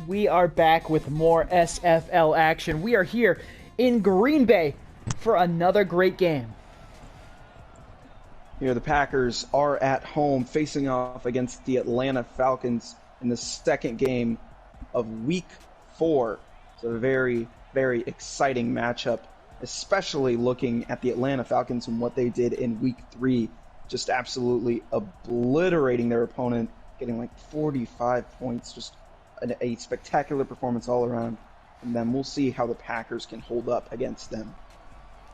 we are back with more SFL action. We are here in Green Bay for another great game. Here, the Packers are at home facing off against the Atlanta Falcons in the second game of Week 4. It's a very, very exciting matchup, especially looking at the Atlanta Falcons and what they did in Week 3, just absolutely obliterating their opponent, getting like 45 points, just a spectacular performance all around. And then we'll see how the Packers can hold up against them.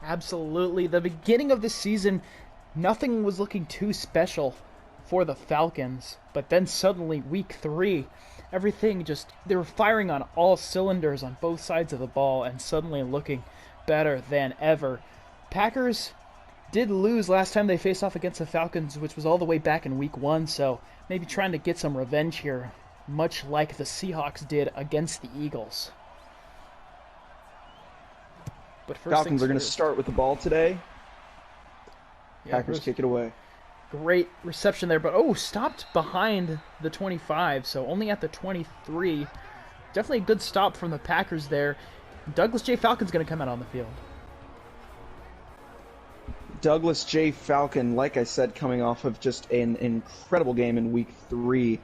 Absolutely. The beginning of the season, nothing was looking too special for the Falcons. But then suddenly, Week 3, everything just, they were firing on all cylinders on both sides of the ball and suddenly looking better than ever. Packers did lose last time they faced off against the Falcons, which was all the way back in Week 1, so maybe trying to get some revenge here, much like the Seahawks did against the Eagles. But first Falcons are going to start with the ball today. Packers kick it away. Great reception there, but stopped behind the 25, so only at the 23. Definitely a good stop from the Packers there. Douglas J. Falcon's going to come out on the field. Douglas J. Falcon, like I said, coming off of just an incredible game in Week 3,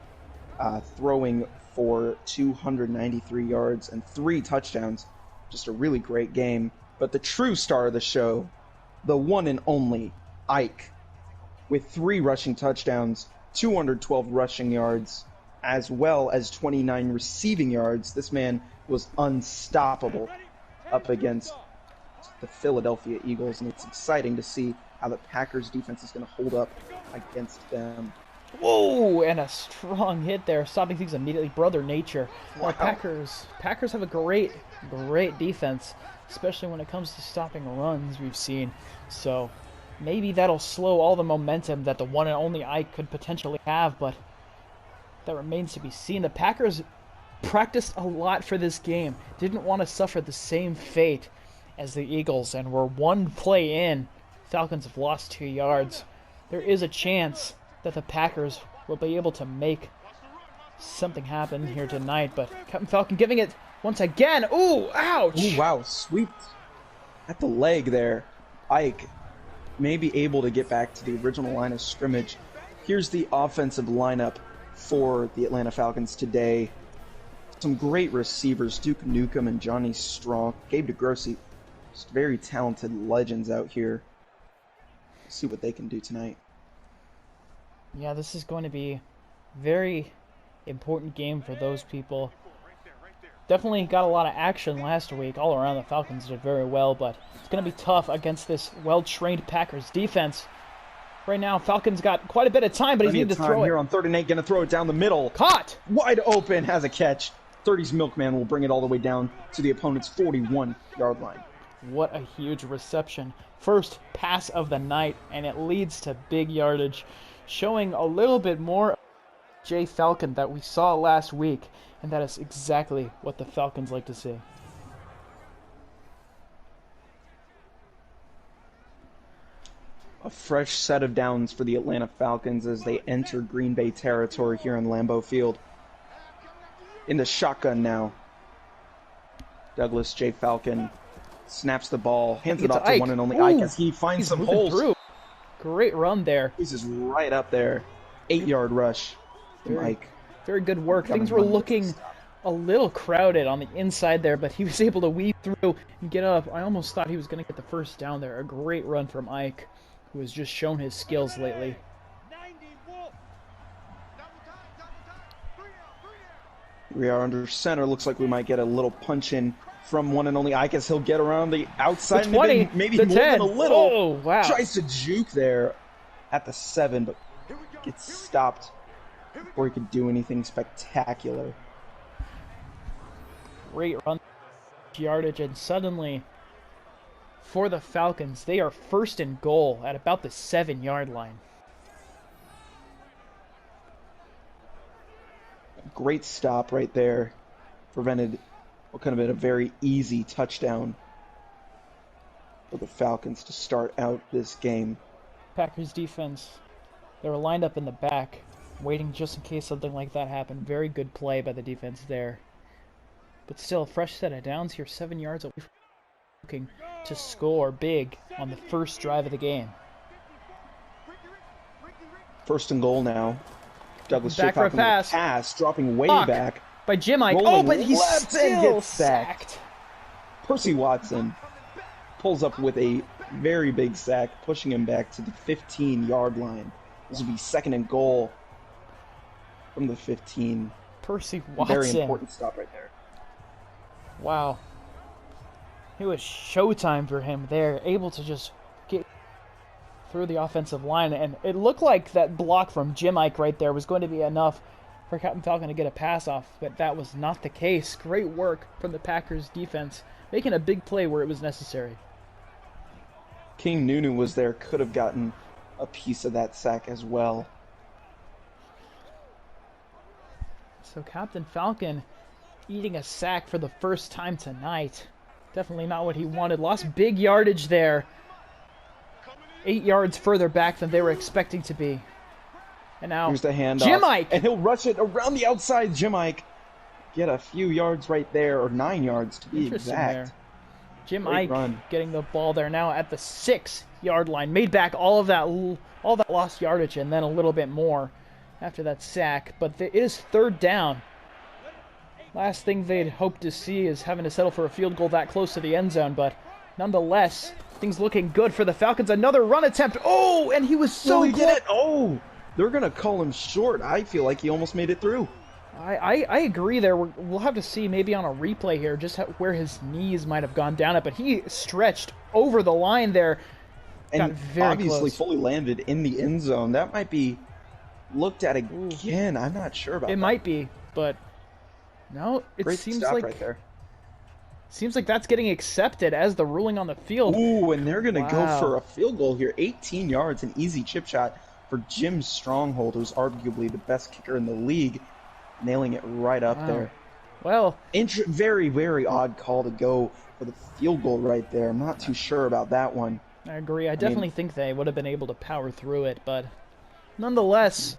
throwing for 293 yards and 3 touchdowns. Just a really great game. But the true star of the show, the one and only Ike, with 3 rushing touchdowns, 212 rushing yards, as well as 29 receiving yards. This man was unstoppable up against the Philadelphia Eagles, and it's exciting to see how the Packers defense is going to hold up against them. Whoa, and a strong hit there, stopping things immediately. Brother Nature. Wow. Packers have a great defense, especially when it comes to stopping runs we've seen. So maybe that'll slow all the momentum that the one and only Ike could potentially have, but that remains to be seen. The Packers practiced a lot for this game, didn't want to suffer the same fate as the Eagles, and we're one play in. Falcons have lost 2 yards. There is a chance that the Packers will be able to make something happen here tonight, but Captain Falcon giving it once again. Ooh, ouch! Ooh, wow, sweet at the leg there. Ike may be able to get back to the original line of scrimmage. Here's the offensive lineup for the Atlanta Falcons today. Some great receivers, Duke Nukem and Johnny Strong, Gabe DeGrossi, just very talented legends out here. Let's see what they can do tonight. Yeah, this is going to be a very important game for those people. Definitely got a lot of action last week. All around, the Falcons did very well, but it's going to be tough against this well-trained Packers defense. Right now, Falcons got quite a bit of time, but he's needed to throw it. Here on 3rd and 8, going to throw it down the middle. Caught! Wide open, has a catch. 30's Milkman will bring it all the way down to the opponent's 41-yard line. What a huge reception. First pass of the night, and it leads to big yardage, showing a little bit more of Jay Falcon that we saw last week, and that is exactly what the Falcons like to see. A fresh set of downs for the Atlanta Falcons as they enter Green Bay territory here in Lambeau Field. In the shotgun now. Douglas J. Falcon snaps the ball, hands it off to one and only Ike as he finds some holes. Through. Great run there. He's just right up there. 8-yard rush from Ike. Very good work. Things were looking a little crowded on the inside there, but he was able to weave through and get up. I almost thought he was going to get the first down there. A great run from Ike, who has just shown his skills lately. We are under center. Looks like we might get a little punch in from one and only Ike as he'll get around the outside. The 20, maybe the more 10. than a little. Oh, wow. Tries to juke there at the 7, but gets stopped before he could do anything spectacular. Great run yardage, and suddenly for the Falcons, they are 1st and goal at about the 7-yard line. Great stop right there. Prevented what could have been a very easy touchdown for the Falcons to start out this game. Packers defense, they were lined up in the back, waiting just in case something like that happened. Very good play by the defense there. But still, fresh set of downs here, 7 yards away from looking to score big on the first drive of the game. First and goal now. Douglas Back for a pass, dropping way back. By Jim Ike. Oh, but he's still sacked. Percy Watson pulls up with a very big sack, pushing him back to the 15-yard line. This will be second and goal from the 15. Percy Watson. Very important stop right there. Wow. It was showtime for him there, able to just get through the offensive line. And it looked like that block from Jim Ike right there was going to be enough for Captain Falcon to get a pass off, but that was not the case. Great work from the Packers defense, making a big play where it was necessary. King Nunu was there, could have gotten a piece of that sack as well. So Captain Falcon eating a sack for the first time tonight. Definitely not what he wanted. Lost big yardage there. 8 yards further back than they were expecting to be. And now here's the handoff. Jim Ike! And he'll rush it around the outside. Jim Ike get a few yards right there, or 9 yards to be exact. There. Jim Great Ike run. getting the ball there now at the 6-yard line. Made back all that lost yardage and then a little bit more after that sack. But it is third down. Last thing they'd hope to see is having to settle for a field goal that close to the end zone. But nonetheless, things looking good for the Falcons. Another run attempt. Oh, and he was so close. Oh, they're going to call him short. I feel like he almost made it through. I agree there. We'll have to see maybe on a replay here just where his knees might have gone down it. But he stretched over the line there. And obviously close. Fully landed in the end zone. That might be looked at again. I'm not sure about that. It might be, but no, it Great seems stop like right there. Seems like that's getting accepted as the ruling on the field. Ooh, and they're going to go for a field goal here. 18 yards, an easy chip shot for Jim Stronghold, who's arguably the best kicker in the league, nailing it right up there. Well, very, very odd call to go for the field goal right there. I'm not too sure about that one. I agree. I definitely think they would have been able to power through it, but nonetheless,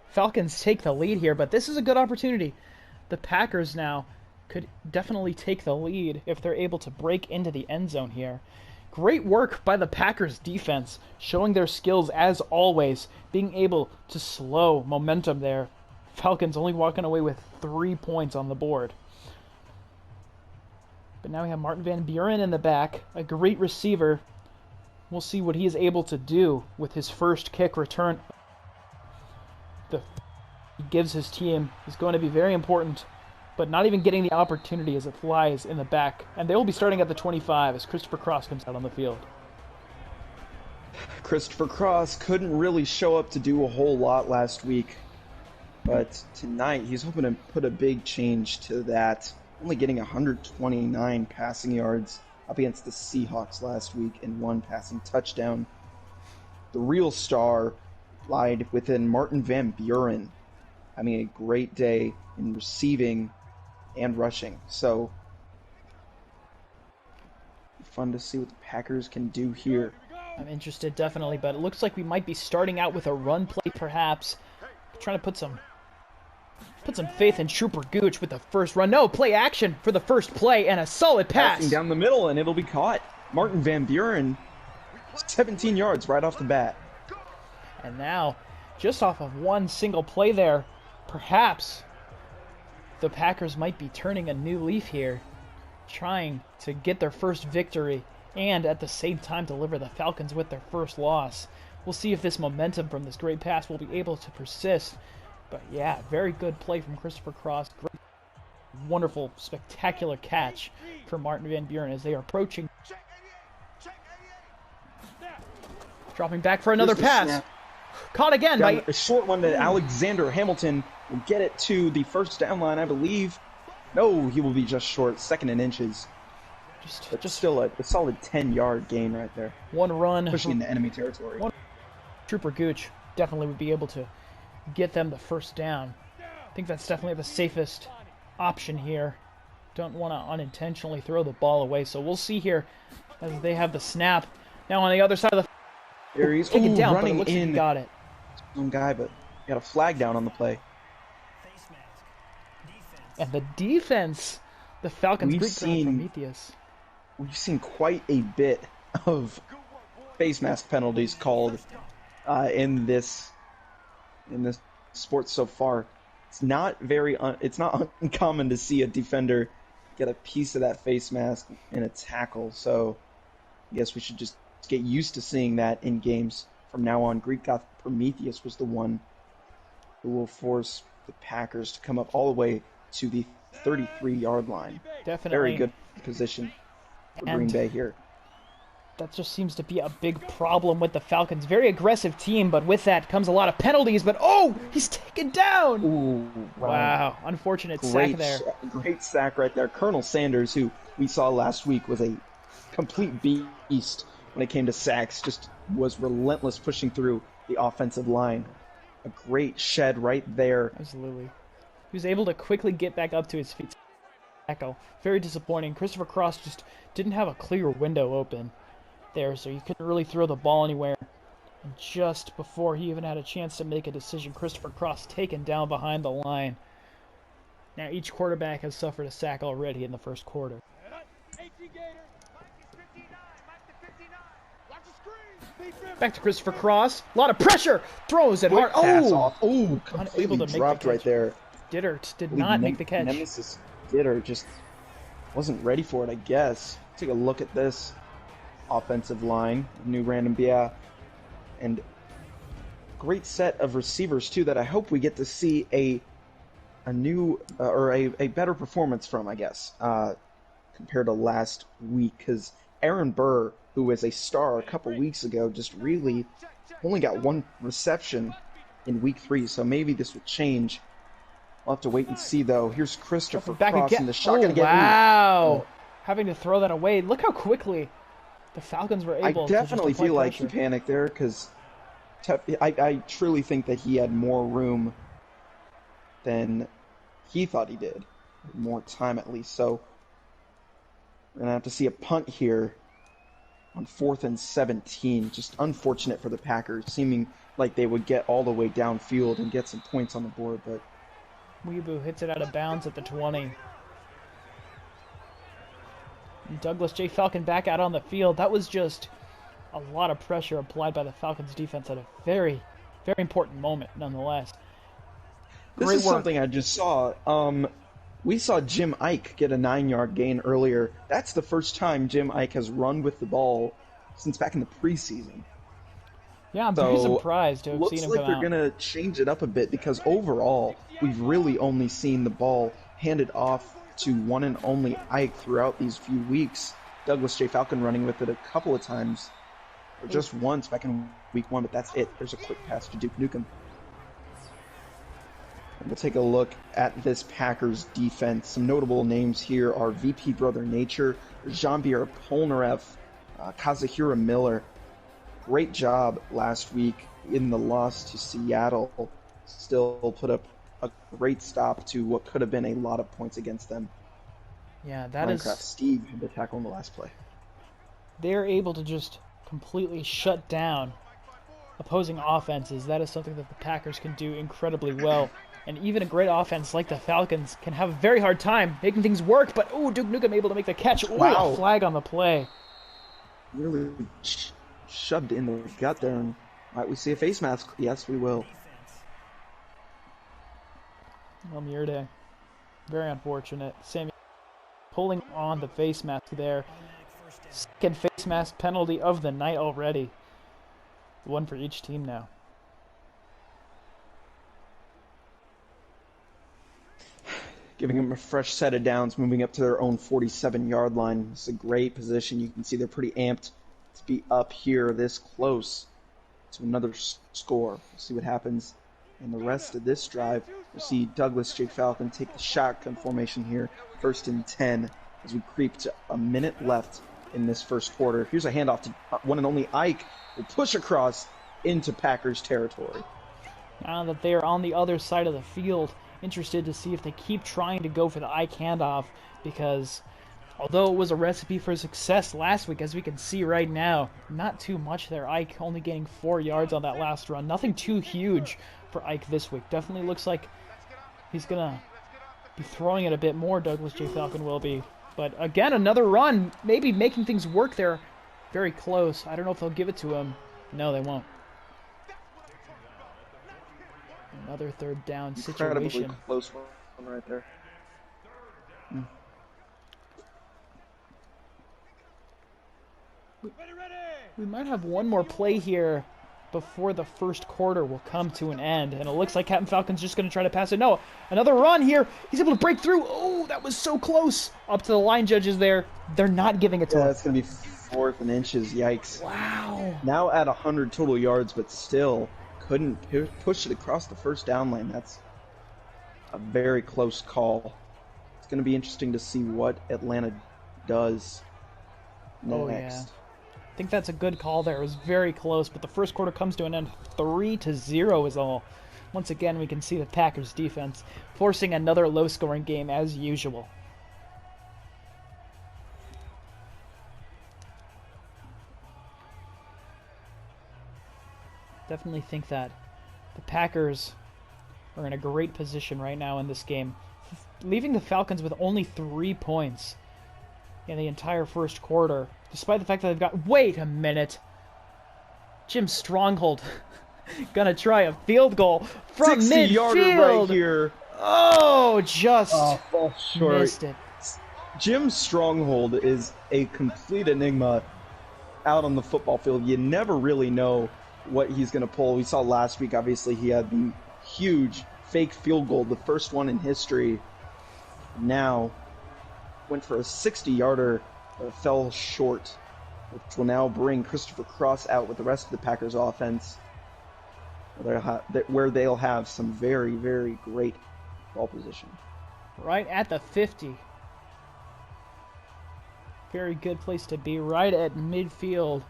Falcons take the lead here, but this is a good opportunity. The Packers now could definitely take the lead if they're able to break into the end zone here. Great work by the Packers defense, showing their skills as always, being able to slow momentum there. Falcons only walking away with 3 points on the board. But now we have Martin Van Buren in the back, a great receiver. We'll see what he is able to do with his first kick return. He gives his team is going to be very important, but not even getting the opportunity as it flies in the back. And they will be starting at the 25 as Christopher Cross comes out on the field. Christopher Cross couldn't really show up to do a whole lot last week, but tonight he's hoping to put a big change to that. Only getting 129 passing yards up against the Seahawks last week and 1 passing touchdown. The real star lied within Martin Van Buren having a great day in receiving and rushing. So fun to see what the Packers can do here. I'm interested, definitely, but it looks like we might be starting out with a run play, perhaps. Trying to put some faith in Trooper Gooch with the first run. No, play action for the first play and a solid pass. Passing down the middle, and it'll be caught. Martin Van Buren, 17 yards right off the bat. And now, just off of one single play there, perhaps the Packers might be turning a new leaf here, trying to get their first victory and at the same time deliver the Falcons with their first loss. We'll see if this momentum from this great pass will be able to persist. But yeah, very good play from Christopher Cross. Great, wonderful, spectacular catch for Martin Van Buren as they are approaching. Dropping back for another pass. Snap. Caught again by a short one to Alexander Hamilton. Will get it to the first down line, I believe. No, he will be just short, second in inches. Just still a solid 10-yard gain right there. One run. Pushing into enemy territory. Trooper Gooch definitely would be able to get them the first down. I think that's definitely the safest option here. Don't want to unintentionally throw the ball away, so we'll see here as they have the snap. Now on the other side of the there he's taken down, running but it looks in. like he got it. Some guy, but got a flag down on the play. And the defense The Falcons, we've great ground seen Prometheus. we've seen quite a bit of face mask penalties called in this sport so far. It's not it's not uncommon to see a defender get a piece of that face mask in a tackle. So I guess we should just get used to seeing that in games from now on. Greek God Prometheus was the one who will force the Packers to come up all the way to the 33-yard line. Definitely. Very good position for Green Bay here. That just seems to be a big problem with the Falcons. Very aggressive team, but with that comes a lot of penalties. But, oh, he's taken down. Ooh, wow. Unfortunate sack there. Great sack right there. Colonel Sanders, who we saw last week, was a complete beast when it came to sacks. Just was relentless pushing through the offensive line. A great shed right there. Absolutely. He was able to quickly get back up to his feet. Tackle. Very disappointing. Christopher Cross just didn't have a clear window open there, so you couldn't really throw the ball anywhere. And just before he even had a chance to make a decision, Christopher Cross taken down behind the line. Now each quarterback has suffered a sack already in the first quarter. Back to Christopher Cross. A lot of pressure. Throws it hard. Oh, completely unable to dropped right there. Dittert did not make the catch. Nemesis Dittert just wasn't ready for it, I guess. Take a look at this offensive line. New random and great set of receivers too that I hope we get to see a new or a better performance from, I guess, compared to last week, because Aaron Burr, who was a star a couple weeks ago, just really only got one reception in week 3, so maybe this will change. We'll have to wait and see, though. Here's Christopher Cross in the shotgun again. Wow! Having to throw that away. Look how quickly the Falcons were able to definitely feel like pressure. he panicked there, because I truly think that he had more room than he thought he did. More time, at least. So we're going to have to see a punt here on 4th and 17. Just unfortunate for the Packers, seeming like they would get all the way downfield and get some points on the board, but Weebu hits it out of bounds at the 20. And Douglas J. Falcon back out on the field. That was just a lot of pressure applied by the Falcons defense at a very, very important moment, nonetheless. This is something I just saw. We saw Jim Ike get a 9-yard gain earlier. That's the first time Jim Ike has run with the ball since back in the preseason. Yeah, I'm very surprised to have seen him come out. Looks like they're going to change it up a bit, because overall, we've really only seen the ball handed off to one and only Ike throughout these few weeks. Douglas J. Falcon running with it a couple of times, or just once back in week 1, but that's it. There's a quick pass to Duke Nukem. And we'll take a look at this Packers defense. Some notable names here are VP Brother Nature, Jean-Pierre Polnareff, Kazuhira Miller. Great job last week in the loss to Seattle. Still put up a great stop to what could have been a lot of points against them. Yeah, that is... Steve had the tackle in the last play. They're able to just completely shut down opposing offenses. That is something that the Packers can do incredibly well. And even a great offense like the Falcons can have a very hard time making things work. But, ooh, Duke Nukem able to make the catch. Ooh, wow. A flag on the play. Really shoved in the gut there. And might we see a face mask? Yes, we will. Almirde. Very unfortunate. Sammy pulling on the face mask there. Second face mask penalty of the night already. One for each team now. Giving them a fresh set of downs, moving up to their own 47-yard line. It's a great position. You can see they're pretty amped to be up here this close to another score. We'll see what happens in the rest of this drive. We'll see Douglas J. Falcon take the shotgun formation here, 1st and 10, as we creep to a minute left in this first quarter. Here's a handoff to one and only Ike. Will push across into Packers territory. Now that they are on the other side of the field, interested to see if they keep trying to go for the Ike handoff, because although it was a recipe for success last week, as we can see right now, not too much there. Ike only gaining 4 yards on that last run. Nothing too huge for Ike this week. Definitely looks like he's going to be throwing it a bit more, Douglas J. Falcon will be. But again, another run, maybe making things work there. Very close. I don't know if they'll give it to him. No, they won't. Another third down Incredibly situation. close one right there. We might have one more play here before the first quarter will come to an end. And it looks like Captain Falcon's just going to try to pass it. No, another run here. He's able to break through. Oh, that was so close. Up to the line judges there. They're not giving it to him. Yeah, it's going to be 4th and inches. Yikes. Wow. Now at 100 total yards, but still couldn't push it across the first down lane. That's a very close call. It's going to be interesting to see what Atlanta does next. Oh, yeah. I think that's a good call there. It was very close, but the first quarter comes to an end. 3-0 is all. Once again, we can see the Packers defense forcing another low-scoring game as usual. Definitely think that the Packers are in a great position right now in this game, leaving the Falcons with only 3 points in the entire first quarter, despite the fact that they've got... Wait a minute! Jim Stronghold gonna try a field goal from 60-yarder midfield! right here. Oh, just fall short. missed it. Jim Stronghold is a complete enigma out on the football field. You never really know what he's going to pull. We saw last week, obviously, he had the huge fake field goal, the first one in history. Now, went for a 60-yarder, but fell short, which will now bring Christopher Cross out with the rest of the Packers offense, where they'll have some very, very great ball position. Right at the 50. Very good place to be, right at midfield.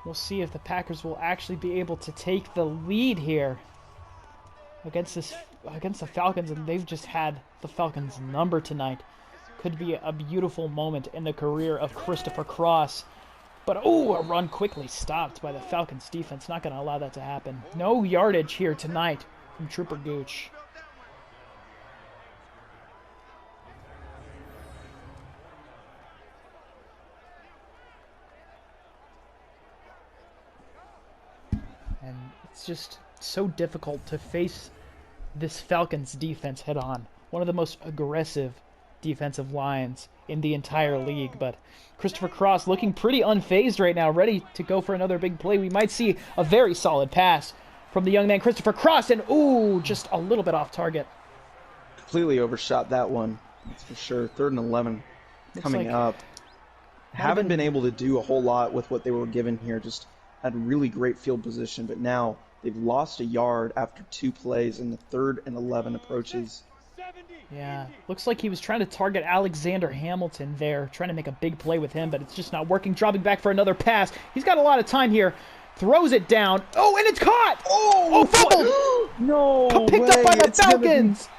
We'll see if the Packers will actually be able to take the lead here against the Falcons, and they've just had the Falcons' number tonight. Could be a beautiful moment in the career of Christopher Cross. But, oh, a run quickly stopped by the Falcons' defense. Not going to allow that to happen. No yardage here tonight from Trooper Gooch. And it's just so difficult to face this Falcons defense head on. One of the most aggressive defensive lines in the entire league. But Christopher Cross looking pretty unfazed right now, ready to go for another big play. We might see a very solid pass from the young man Christopher Cross, and ooh, just a little bit off target. Completely overshot that one, that's for sure. 3rd and 11 coming up. Haven't been able to do a whole lot with what they were given here. Just had really great field position, but now they've lost a yard after 2 plays in the 3rd and 11 approaches. Yeah, looks like he was trying to target Alexander Hamilton there, trying to make a big play with him, but it's just not working. Dropping back for another pass. He's got a lot of time here. Throws it down. Oh, and it's caught! Oh, fumbled! No Picked way. up by the Falcons!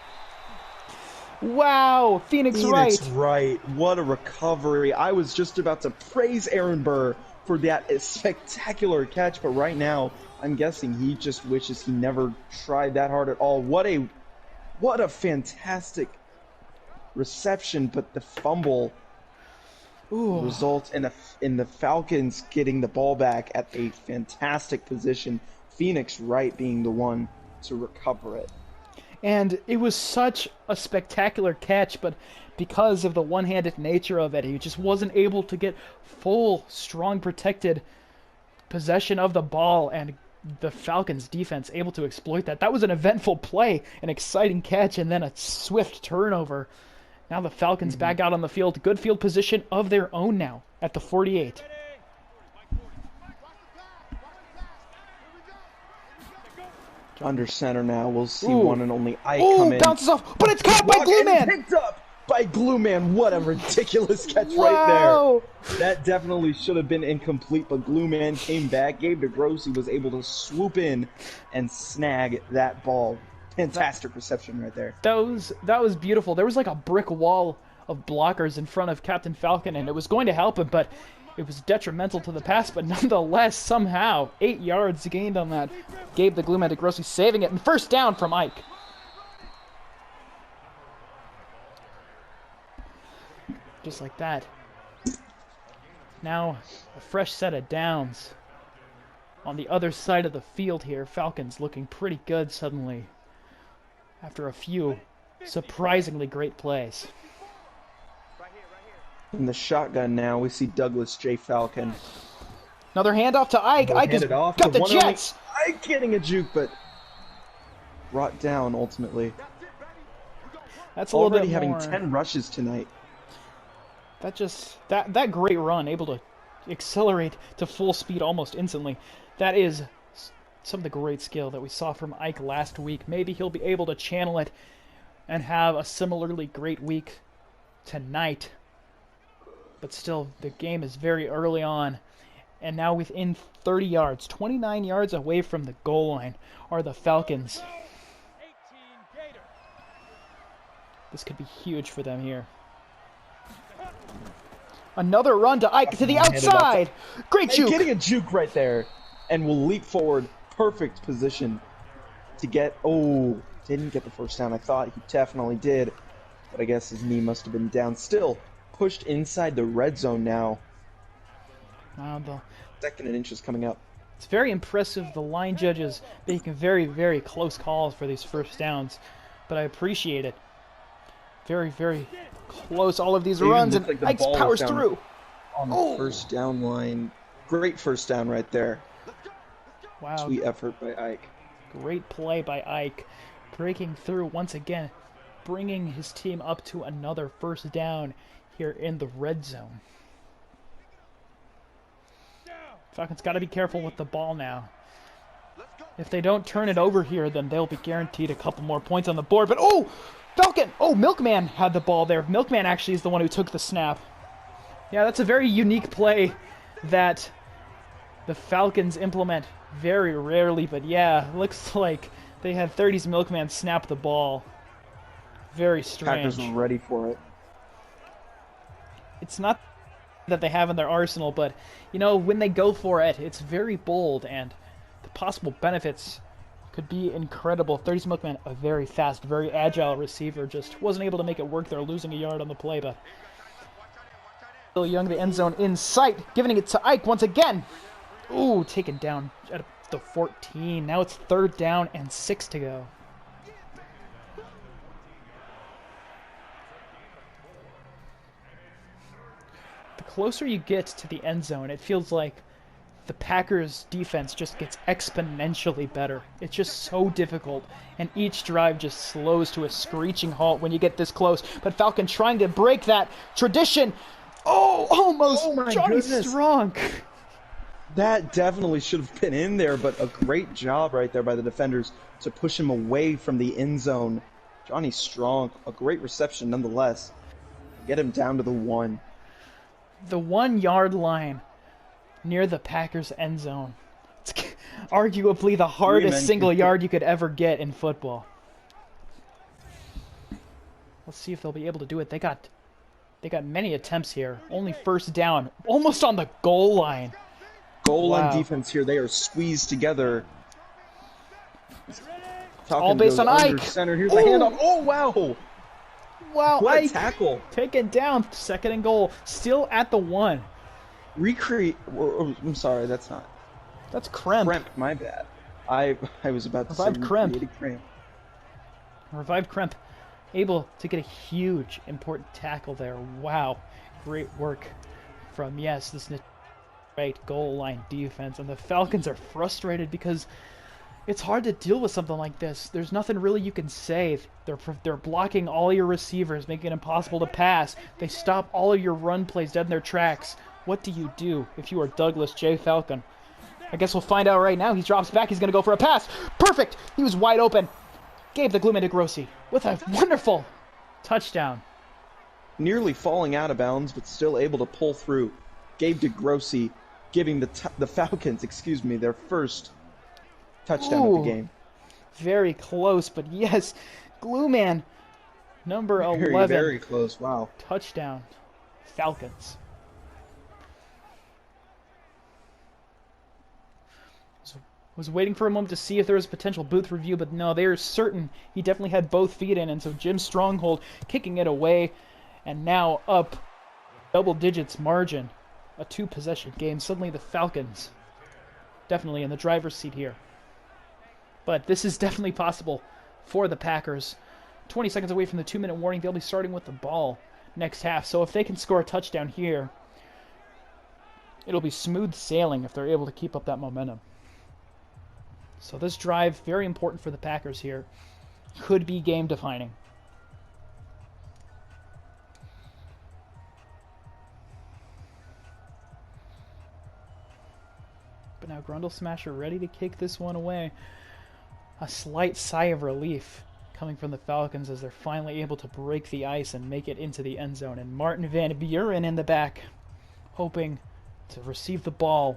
Wow, Phoenix Wright. What a recovery. I was just about to praise Aaron Burr for that spectacular catch, but right now, I'm guessing he just wishes he never tried that hard at all. What a fantastic reception, but the fumble results in the Falcons getting the ball back at a fantastic position. Phoenix Wright being the one to recover it. And it was such a spectacular catch, but because of the one-handed nature of it, he just wasn't able to get full, strong, protected possession of the ball, and the Falcons defense able to exploit that. That was an eventful play, an exciting catch, and then a swift turnover. Now the Falcons back out on the field. Good field position of their own now at the 48. Under center now. We'll see one and only Ike come in. Bounces off, but it's caught by Glue Man! Picked up by Glue Man. What a ridiculous catch right there. That definitely should have been incomplete, but Glue Man came back. Gabe DeGrossi was able to swoop in and snag that ball. Fantastic reception right there. That was beautiful. There was like a brick wall of blockers in front of Captain Falcon, and it was going to help him, but it was detrimental to the pass. But nonetheless, somehow, 8 yards gained on that. Gabe the Glue Man DeGrossi saving it, and first down from Ike. Just like that. Now, a fresh set of downs. On the other side of the field here, Falcons looking pretty good suddenly. After a few surprisingly great plays. In the shotgun now, we see Douglas J. Falcon. Another handoff to Ike. Ike has got the Jets. Ike getting a juke, but brought down ultimately. That's a little bit already having more. 10 rushes tonight. That great run, able to accelerate to full speed almost instantly. That is some of the great skill that we saw from Ike last week. Maybe he'll be able to channel it and have a similarly great week tonight. But still, the game is very early on. And now within 30 yards, 29 yards away from the goal line, are the Falcons. This could be huge for them here. Another run to Ike to the outside. Great juke. Getting a juke right there. And will leap forward. Perfect position to get... Oh, didn't get the first down. I thought he definitely did. But I guess his knee must have been down. Still pushed inside the red zone now. Wow, Second and inches coming up. it's very impressive. The line judges making very, very close calls for these first downs. But I appreciate it. Very, very close. All of these runs, and like Ike powers through. On the first down line. Great first down right there. Wow. Sweet effort by Ike. Great play by Ike. Breaking through once again. Bringing his team up to another first down here in the red zone. Falcons got to be careful with the ball now. If they don't turn it over here, then they'll be guaranteed a couple more points on the board. But, oh! Falcon! Oh, Milkman had the ball there. Milkman actually is the one who took the snap. Yeah, that's a very unique play that the Falcons implement very rarely. But yeah, looks like they had 30's Milkman snap the ball. Very strange. Packers were ready for it. It's not that they have in their arsenal, but, you know, when they go for it, it's very bold, and the possible benefits could be incredible. 30's Milkman, a very fast, very agile receiver, just wasn't able to make it work there, losing a yard on the play, but still Young, the end zone in sight, giving it to Ike once again. Ooh, taken down at the 14. Now it's 3rd down and 6 to go. The closer you get to the end zone, it feels like the Packers' defense just gets exponentially better. It's just so difficult, and each drive just slows to a screeching halt when you get this close. But Falcon trying to break that tradition. Oh, almost! Oh my Johnny goodness. Strong. That definitely should have been in there, but a great job right there by the defenders to push him away from the end zone. Johnny Strong, a great reception nonetheless. Get him down to the 1. The 1 yard line near the Packers' end zone. It's arguably the hardest single yard you could ever get in football. Let's see if they'll be able to do it. They got many attempts here. Only first down, almost on the goal line. Goal line defense here. They are squeezed together. All based on Ike. Center. Here's the handoff. Oh, wow. Wow, What a Ike tackle. taken down. 2nd and goal. Still at the 1. I'm sorry, that's not. That's Kremp. Kremp, my bad. I was about to say Revived Kremp. Revived Kremp. Able to get a huge, important tackle there. Wow. Great work from, yes, this great goal line defense. And the Falcons are frustrated because it's hard to deal with something like this. There's nothing really you can say. They're blocking all your receivers, making it impossible to pass. They stop all of your run plays dead in their tracks. What do you do if you are Douglas J. Falcon? I guess we'll find out right now. He drops back. He's going to go for a pass. Perfect. He was wide open. Gave the Gloomy to Grossi with a wonderful touchdown. Nearly falling out of bounds, but still able to pull through. Gabe DeGrossi giving the Falcons, their first touchdown of the game. Very close, but yes, Glue Man, number 11. Very close, wow. Touchdown, Falcons. Was waiting for a moment to see if there was a potential booth review, but no, they are certain he definitely had both feet in, and so Jim Stronghold kicking it away, and now up double digits margin, a 2-possession game. Suddenly the Falcons definitely in the driver's seat here. But this is definitely possible for the Packers. 20 seconds away from the 2-minute warning. They'll be starting with the ball next half. So if they can score a touchdown here, it'll be smooth sailing if they're able to keep up that momentum. So this drive, very important for the Packers here. Could be game defining. But now Grundle Smasher ready to kick this one away. A slight sigh of relief coming from the Falcons as they're finally able to break the ice and make it into the end zone. And Martin Van Buren in the back, hoping to receive the ball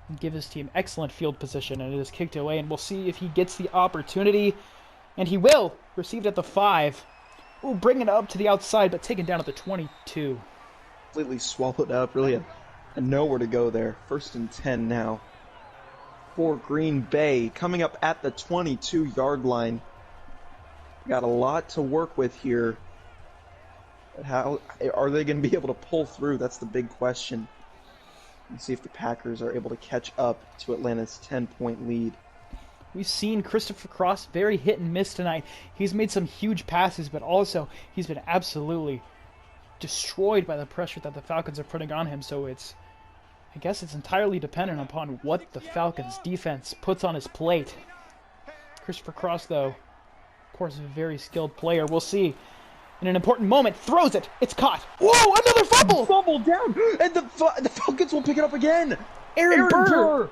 and give his team excellent field position, and it is kicked away, and we'll see if he gets the opportunity, and he will. Received at the 5. Ooh, bring it up to the outside, but taken down at the 22. Completely swallowed up, really had nowhere to go there. 1st and 10 now for Green Bay, coming up at the 22-yard line. Got a lot to work with here. How are they going to be able to pull through? That's the big question. And see if the Packers are able to catch up to Atlanta's 10-point lead. We've seen Christopher Cross very hit and miss tonight. He's made some huge passes, but also he's been absolutely destroyed by the pressure that the Falcons are putting on him. So I guess it's entirely dependent upon what the Falcons defense puts on his plate. Christopher Cross, though, of course, a very skilled player. We'll see. In an important moment, throws it. It's caught. Whoa, another fumble! Fumble down, and the Falcons will pick it up again. Aaron Burr.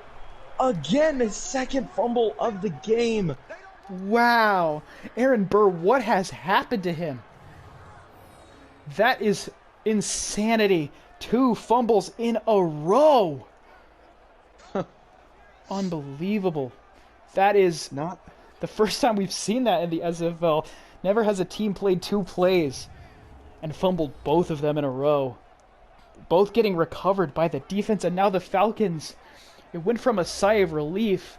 Again, his 2nd fumble of the game. Wow. Aaron Burr, what has happened to him? That is insanity. 2 fumbles in a row. Unbelievable. That is not the first time we've seen that in the SFL. Never has a team played 2 plays and fumbled both of them in a row. Both getting recovered by the defense, and now the Falcons. It went from a sigh of relief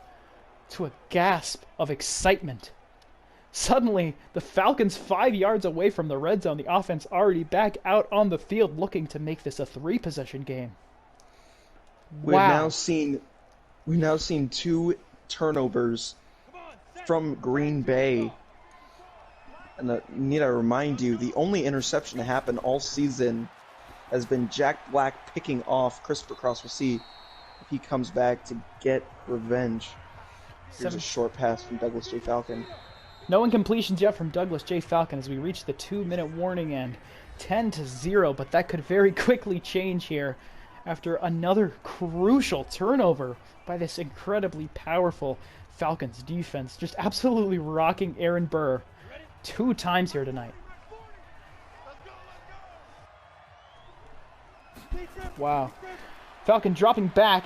to a gasp of excitement. Suddenly, the Falcons 5 yards away from the red zone. The offense already back out on the field looking to make this a 3-possession game. Wow. We've now seen 2 turnovers from Green Bay. And I need to remind you, the only interception to happen all season has been Jack Black picking off Christopher Cross. We'll see if he comes back to get revenge. Here's a short pass from Douglas J. Falcon. No incompletions yet from Douglas J. Falcon as we reach the 2-minute warning end. 10-0, but that could very quickly change here after another crucial turnover by this incredibly powerful Falcons defense. Just absolutely rocking Aaron Burr 2 times here tonight. Wow. Falcon dropping back.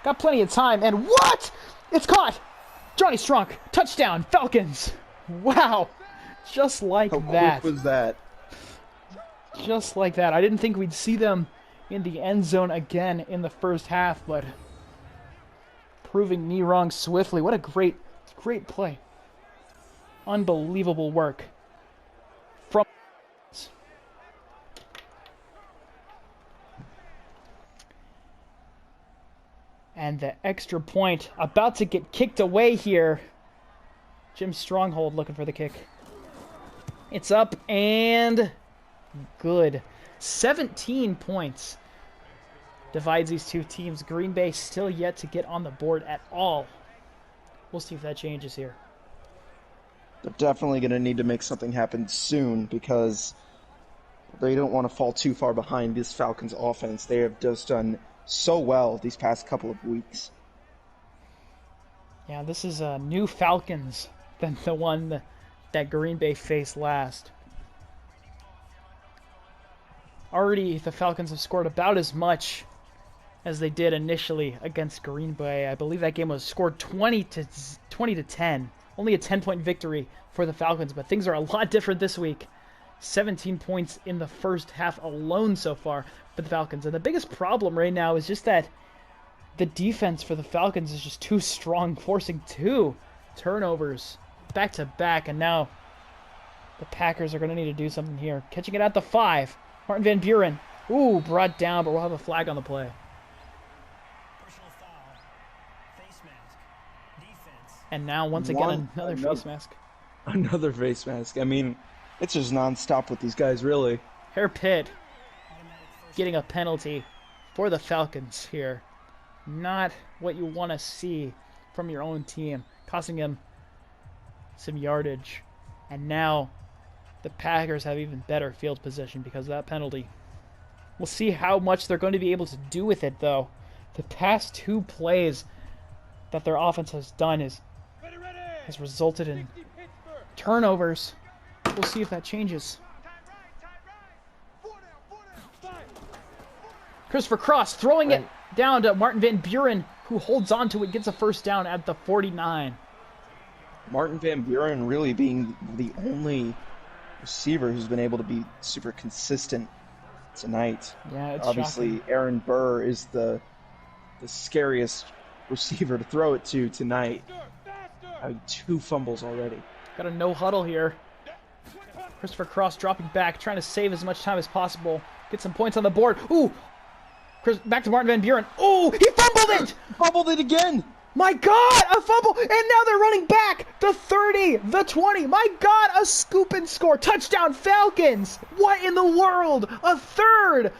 Got plenty of time, and what? It's caught! Johnny Strunk, touchdown, Falcons! Wow. Just like How that. quick was that? Just like that. I didn't think we'd see them in the end zone again in the first half, but proving me wrong swiftly. What a great play. Unbelievable work from. And the extra point about to get kicked away here. Jim Stronghold looking for the kick. It's up and good. 17 points divides these two teams. Green Bay still yet to get on the board at all. We'll see if that changes here. They're definitely going to need to make something happen soon because they don't want to fall too far behind this Falcons offense. They have just done so well these past couple of weeks. Yeah, this is a new Falcons than the one that Green Bay faced last. Already, the Falcons have scored about as much as they did initially against Green Bay. I believe that game was scored 20 to 10. Only a 10-point victory for the Falcons, but things are a lot different this week. 17 points in the first half alone so far for the Falcons. And the biggest problem right now is just that the defense for the Falcons is just too strong, forcing 2 turnovers back-to-back. And now the Packers are going to need to do something here. Catching it at the 5. Martin Van Buren Ooh, brought down, but we'll have a flag on the play. Personal foul. Face mask. Defense. And now, once again, another face mask. Another face mask. I mean, it's just nonstop with these guys, really. Hair Pitt Automatic first. getting a penalty for the Falcons here. Not what you want to see from your own team, costing him some yardage. And now the Packers have even better field position because of that penalty. We'll see how much they're going to be able to do with it, though. The past 2 plays that their offense has done has resulted in turnovers. We'll see if that changes. Christopher Cross throwing it down to Martin Van Buren, who holds on to it, gets a first down at the 49. Martin Van Buren really being the only receiver who's been able to be super consistent tonight. Yeah, it's obviously shocking. Aaron Burr is the scariest receiver to throw it to tonight. 2 fumbles already. Got a no huddle here. Christopher Cross dropping back, trying to save as much time as possible. Get some points on the board. Ooh! Back to Martin Van Buren. Ooh! He fumbled it! Fumbled it again! My God! A fumble! And now they're running back! The 30, the 20. My God! A scoop and score. Touchdown Falcons! What in the world? A third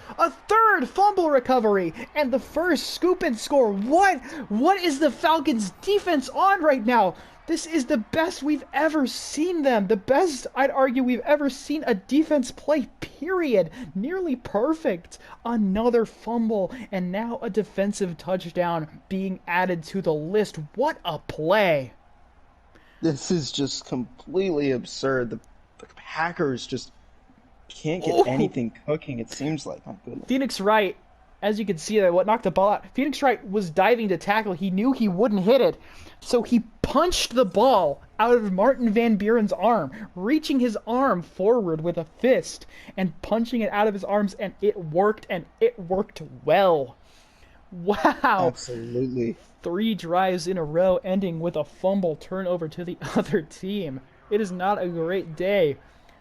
fumble recovery. And the first scoop and score. What is the Falcons defense on right now? This is the best we've ever seen them. The best, I'd argue, we've ever seen a defense play, period. Nearly perfect. Another fumble, and now a defensive touchdown being added to the list. What a play. This is just completely absurd. The Packers just can't get anything cooking, it seems like. My goodness. Phoenix Wright, as you can see, what knocked the ball out. Phoenix Wright was diving to tackle. He knew he wouldn't hit it, so he punched the ball out of Martin Van Buren's arm, reaching his arm forward with a fist and punching it out of his arms, and it worked well. Wow. Absolutely. 3 drives in a row ending with a fumble turnover to the other team. It is not a great day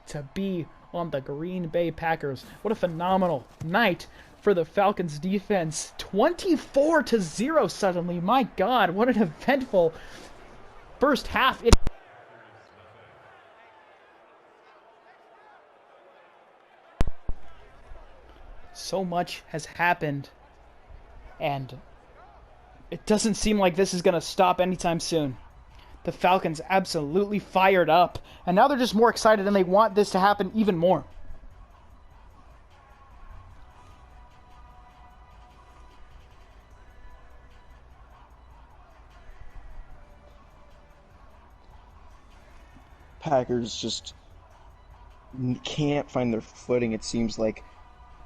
to be on the Green Bay Packers. What a phenomenal night for the Falcons defense. 24-0 suddenly. My God, what an eventful first half. So much has happened, and it doesn't seem like this is going to stop anytime soon. The Falcons absolutely fired up, and now they're just more excited, and they want this to happen even more. Packers just can't find their footing. It seems like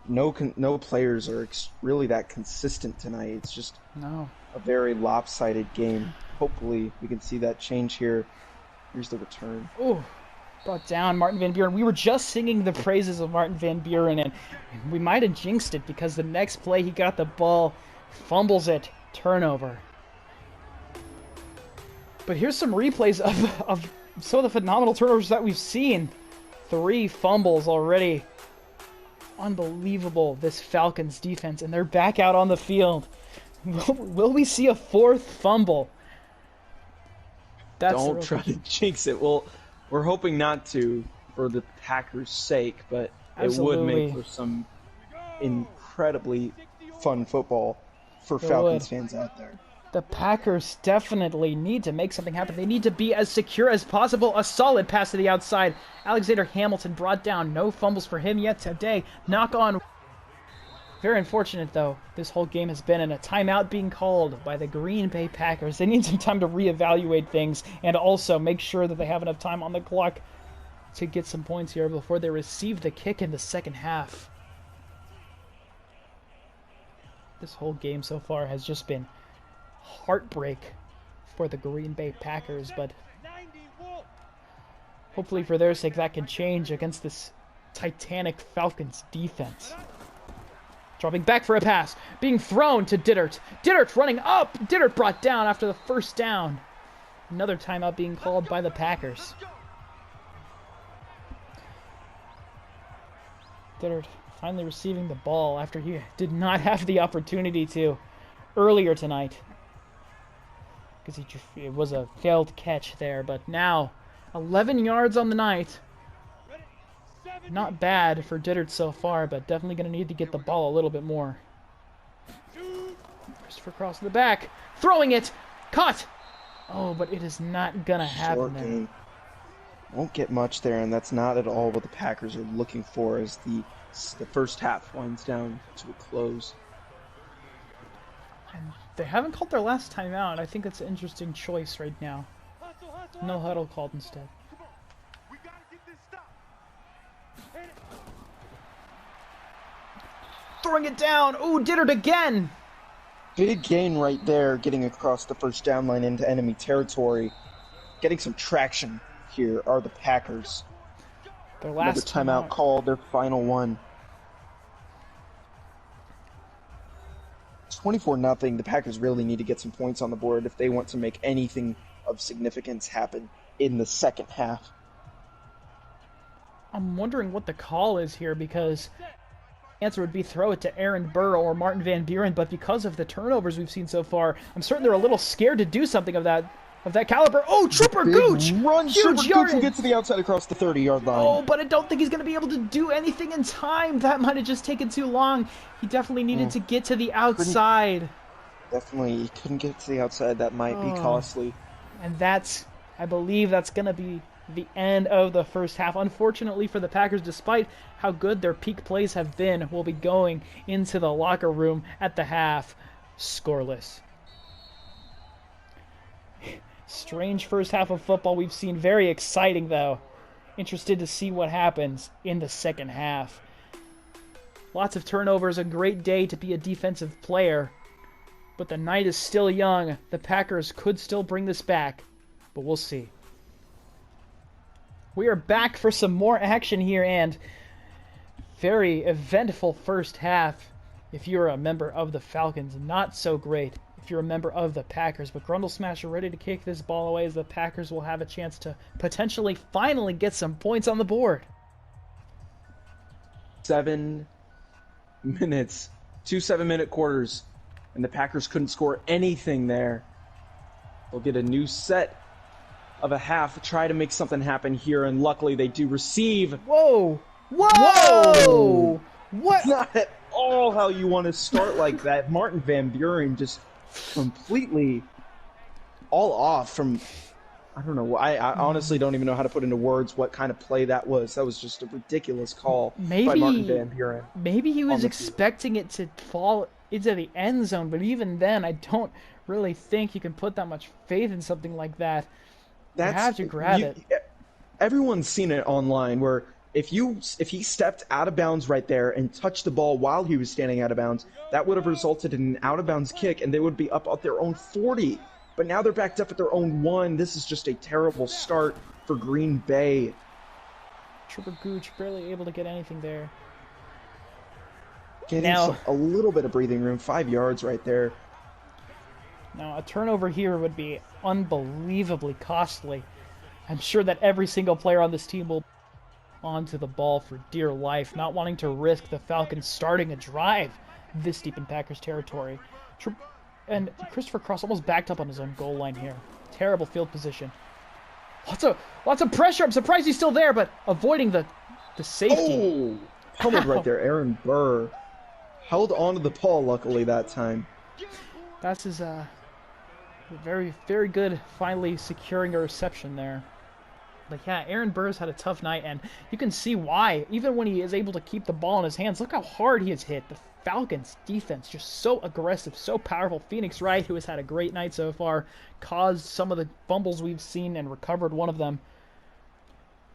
no players are really that consistent tonight. It's just a very lopsided game. Hopefully we can see that change here. Here's the return. Ooh, brought down Martin Van Buren. We were just singing the praises of Martin Van Buren, and we might have jinxed it because the next play he got the ball, fumbles it, turnover. But here's some replays of some of the phenomenal turnovers that we've seen. 3 fumbles already. Unbelievable, this Falcons defense, and they're back out on the field. Will we see a 4th fumble? Don't try to jinx it. Well, we're hoping not to for the Packers' sake, but Absolutely. It would make for some incredibly fun football for Falcons fans out there. The Packers definitely need to make something happen. They need to be as secure as possible. A solid pass to the outside. Alexander Hamilton brought down. No fumbles for him yet today. Knock on. Very unfortunate, though. This whole game has been in a timeout being called by the Green Bay Packers. They need some time to reevaluate things and also make sure that they have enough time on the clock to get some points here before they receive the kick in the second half. This whole game so far has just been heartbreak for the Green Bay Packers, but hopefully for their sake that can change against this titanic Falcons defense. Dropping back for a pass, being thrown to Dittert. Dittert running up. Dittert brought down after the first down. Another timeout being called by the Packers. Dittert Finally receiving the ball after he did not have the opportunity to earlier tonight. Because it was a failed catch there. But now, 11 yards on the night. Not bad for Dittert so far, but definitely going to need to get the ball a little bit more. Christopher Cross in the back. Throwing it. Caught. Oh, but it is not going to happen there. Game. Won't get much there, and that's not at all what the Packers are looking for as the first half winds down to a close. And they haven't called their last timeout. I think that's an interesting choice right now. No huddle called instead. Throwing it down. Ooh, Dittert again. Big gain right there, getting across the first down line into enemy territory. Getting some traction here are the Packers. Their last timeout called, their final one. 24-0. The Packers really need to get some points on the board if they want to make anything of significance happen in the second half. I'm wondering what the call is here, because the answer would be throw it to Aaron Burr or Martin Van Buren, but because of the turnovers we've seen so far, I'm certain they're a little scared to do something of that caliber. Oh, Trooper Gooch! Run, Huge Trooper yardage! Gooch will get to the outside across the 30-yard line. Oh, but I don't think he's going to be able to do anything in time. That might have just taken too long. He definitely needed to get to the outside. Definitely, he couldn't get to the outside. That might be costly. And I believe that's going to be the end of the first half. Unfortunately for the Packers, despite how good their peak plays have been, we'll be going into the locker room at the half scoreless. Strange first half of football we've seen. Very exciting, though. Interested to see what happens in the second half. Lots of turnovers, a great day to be a defensive player. But the night is still young. The Packers could still bring this back, but we'll see. We are back for some more action here, and very eventful first half. If you're a member of the Falcons, not so great if you're a member of the Packers. But Grundle Smasher ready to kick this ball away as the Packers will have a chance to potentially finally get some points on the board. 7 minutes. 2 7-minute quarters. And the Packers couldn't score anything there. They'll get a new set of a half, try to make something happen here, and luckily they do receive. Whoa! Whoa! Whoa! What? Not at all how you want to start like that. Martin Van Buren just completely all off from, I don't know, I honestly don't even know how to put into words what kind of play that was. That was just a ridiculous call by Martin Van Buren. Maybe he was expecting it to fall into the end zone, but even then, I don't really think you can put that much faith in something like that. You have to grab it. Everyone's seen it online where if he stepped out of bounds right there and touched the ball while he was standing out of bounds, that would have resulted in an out of bounds kick, and they would be up at their own 40. But now they're backed up at their own 1. This is just a terrible start for Green Bay. Trooper Gooch barely able to get anything there. Getting a little bit of breathing room, 5 yards right there. Now, a turnover here would be unbelievably costly. I'm sure that every single player on this team will onto the ball for dear life, not wanting to risk the Falcons starting a drive this deep in Packers territory. And Christopher Cross almost backed up on his own goal line here. Terrible field position. Lots of pressure. I'm surprised he's still there, but avoiding the safety. Oh, pummeled right there. Aaron Burr held onto the ball luckily that time. That's his very, very good finally securing a reception there. But yeah, Aaron Burr's had a tough night, and you can see why. Even when he is able to keep the ball in his hands, look how hard he has hit. The Falcons' defense just so aggressive, so powerful. Phoenix Wright, who has had a great night so far, caused some of the fumbles we've seen and recovered one of them.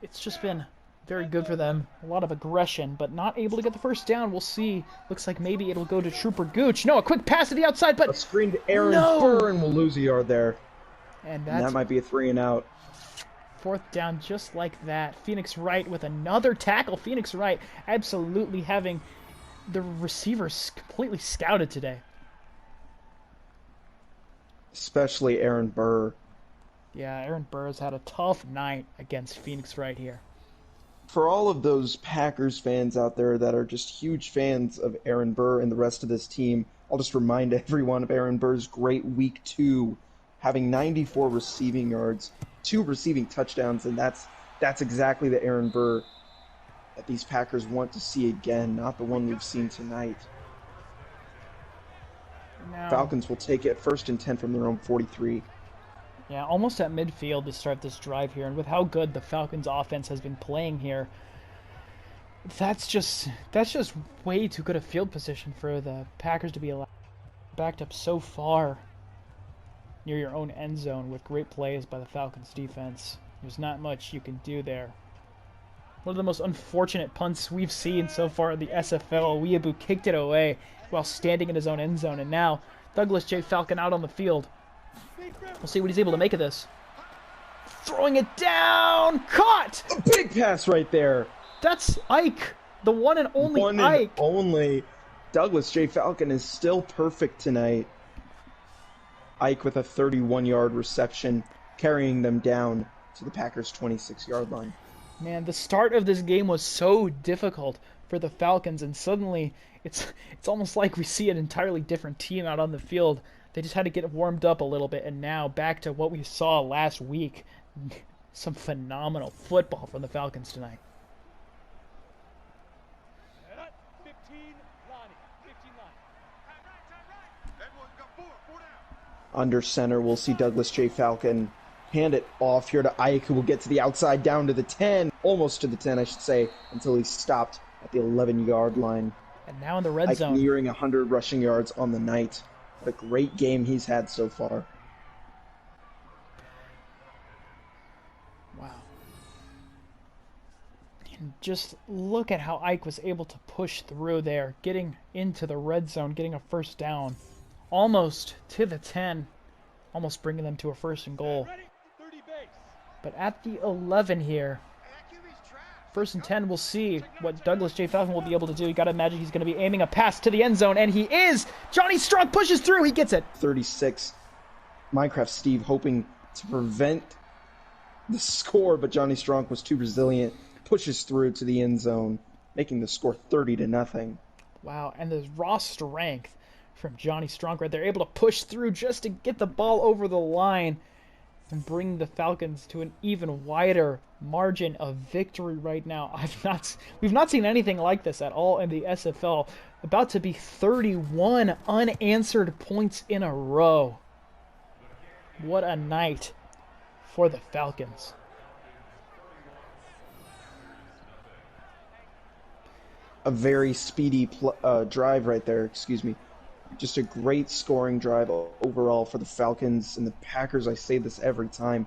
It's just been very good for them. A lot of aggression, but not able to get the first down. We'll see. Looks like maybe it'll go to Trooper Gooch. No, a quick pass to the outside, but a screen to Aaron Burr, and we'll lose a yard there. And that might be a 3 and out. 4th down just like that. Phoenix Wright with another tackle. Phoenix Wright absolutely having the receivers completely scouted today. Especially Aaron Burr. Yeah, Aaron Burr's had a tough night against Phoenix Wright here. For all of those Packers fans out there that are just huge fans of Aaron Burr and the rest of this team, I'll just remind everyone of Aaron Burr's great Week 2, having 94 receiving yards, 2 receiving touchdowns, and that's exactly the Aaron Burr that these Packers want to see again, not the one we've seen tonight. Now, Falcons will take it 1st and 10 from their own 43. yeah, almost at midfield to start this drive here, and with how good the Falcons offense has been playing here, that's just way too good a field position for the Packers to be allowed backed up so far near your own end zone with great plays by the Falcons defense. There's not much you can do there. One of the most unfortunate punts we've seen so far in the SFL. Weeaboo kicked it away while standing in his own end zone, and now Douglas J. Falcon out on the field. We'll see what he's able to make of this. Throwing it down! Caught! A big pass right there! That's Ike! The one and only One Ike! and only. Douglas J. Falcon is still perfect tonight. Ike with a 31-yard reception, carrying them down to the Packers' 26-yard line. Man, the start of this game was so difficult for the Falcons, and suddenly it's almost like we see an entirely different team out on the field. They just had to get warmed up a little bit, and now back to what we saw last week. Some phenomenal football from the Falcons tonight. Under center, we'll see Douglas J. Falcon hand it off here to Ike, who will get to the outside down to the 10, almost to the 10, I should say, until he's stopped at the 11-yard line. And now in the red Ike zone. nearing 100 rushing yards on the night. What a great game he's had so far. Wow. And just look at how Ike was able to push through there, getting into the red zone, getting a first down. Almost to the 10, almost bringing them to a 1st and goal. But at the 11 here, 1st and 10, we'll see what Douglas J. Falcon will be able to do. You got to imagine he's going to be aiming a pass to the end zone, and he is! Johnny Strong pushes through, he gets it! 36. Minecraft Steve hoping to prevent the score, but Johnny Strong was too resilient. Pushes through to the end zone, making the score 30-0. Wow, and the raw strength from Johnny Strong right there, able to push through just to get the ball over the line and bring the Falcons to an even wider margin of victory right now. We've not seen anything like this at all in the SFL. About to be 31 unanswered points in a row. What a night for the Falcons. A very speedy drive right there, excuse me. Just a great scoring drive overall for the Falcons and the Packers. I say this every time.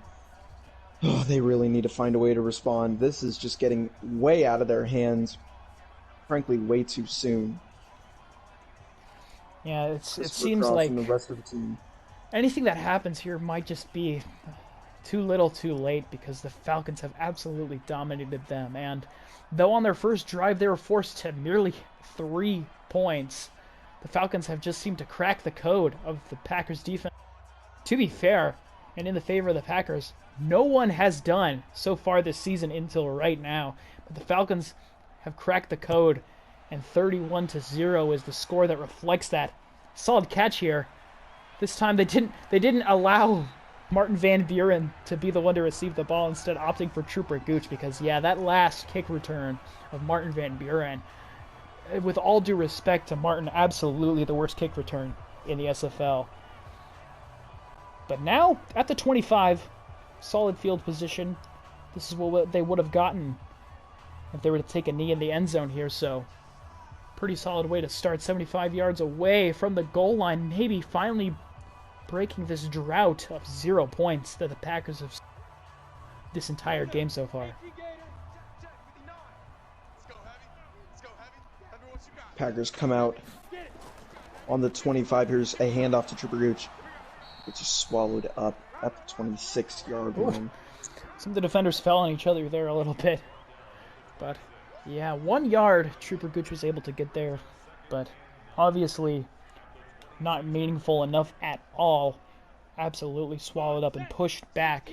Oh, they really need to find a way to respond. This is just getting way out of their hands, frankly, way too soon. Yeah, it seems like the rest of the team. Anything that happens here might just be too little too late, because the Falcons have absolutely dominated them. And though on their first drive they were forced to merely 3 points, the Falcons have just seemed to crack the code of the Packers defense. To be fair, and in the favor of the Packers, no one has done so far this season until right now. But the Falcons have cracked the code, and 31-0 is the score that reflects that. Solid catch here. This time they didn't allow Martin Van Buren to be the one to receive the ball, instead opting for Trooper Gooch, because yeah, that last kick return of Martin Van Buren, with all due respect to Martin, absolutely the worst kick return in the SFL. But now, at the 25, solid field position. This is what they would have gotten if they were to take a knee in the end zone here, so pretty solid way to start, 75 yards away from the goal line, maybe finally breaking this drought of 0 points that the Packers have this entire game so far. Packers come out on the 25. Here's a handoff to Trooper Gooch, which is swallowed up at the 26-yard line. Some of the defenders fell on each other there a little bit. But, yeah, 1 yard Trooper Gooch was able to get there. But, obviously, not meaningful enough at all. Absolutely swallowed up and pushed back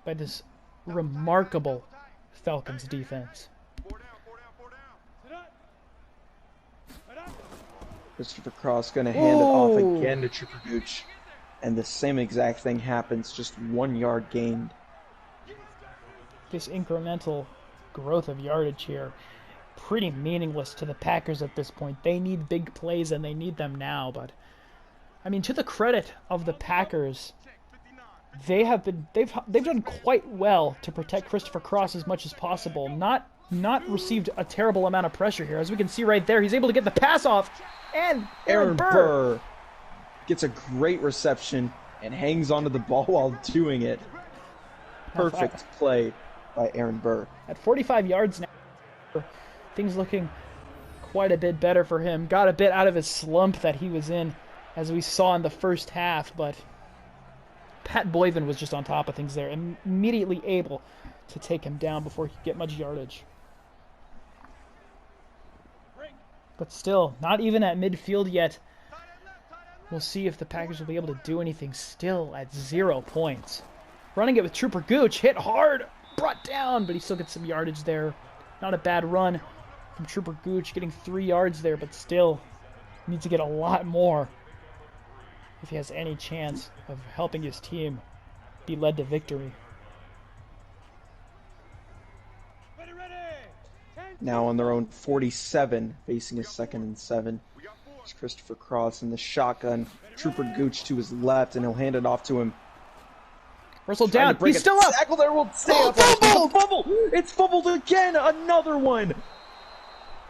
by this remarkable Falcons defense. Christopher Cross going to hand it off again to Trooper Gooch. And the same exact thing happens, just 1 yard gained. This incremental growth of yardage here, pretty meaningless to the Packers at this point. They need big plays and they need them now, but I mean, to the credit of the Packers, they've done quite well to protect Christopher Cross as much as possible. Not received a terrible amount of pressure here. As we can see right there, he's able to get the pass off, and Aaron Burr gets a great reception and hangs onto the ball while doing it. Perfect play by Aaron Burr. At 45 yards now, things looking quite a bit better for him. Got a bit out of his slump that he was in, as we saw in the first half, but Pat Boyven was just on top of things there, immediately able to take him down before he could get much yardage. But still, not even at midfield yet. We'll see if the Packers will be able to do anything, still at 0 points. Running it with Trooper Gooch, hit hard, brought down, but he still gets some yardage there. Not a bad run from Trooper Gooch, getting 3 yards there, but still needs to get a lot more if he has any chance of helping his team be led to victory. Now on their own 47, facing a 2nd and 7. It's Christopher Cross in the shotgun. Trooper Gooch to his left, and he'll hand it off to him. Russell down. He's still up. Tackle there will stay up. Fumble! It's fumbled again. Another one.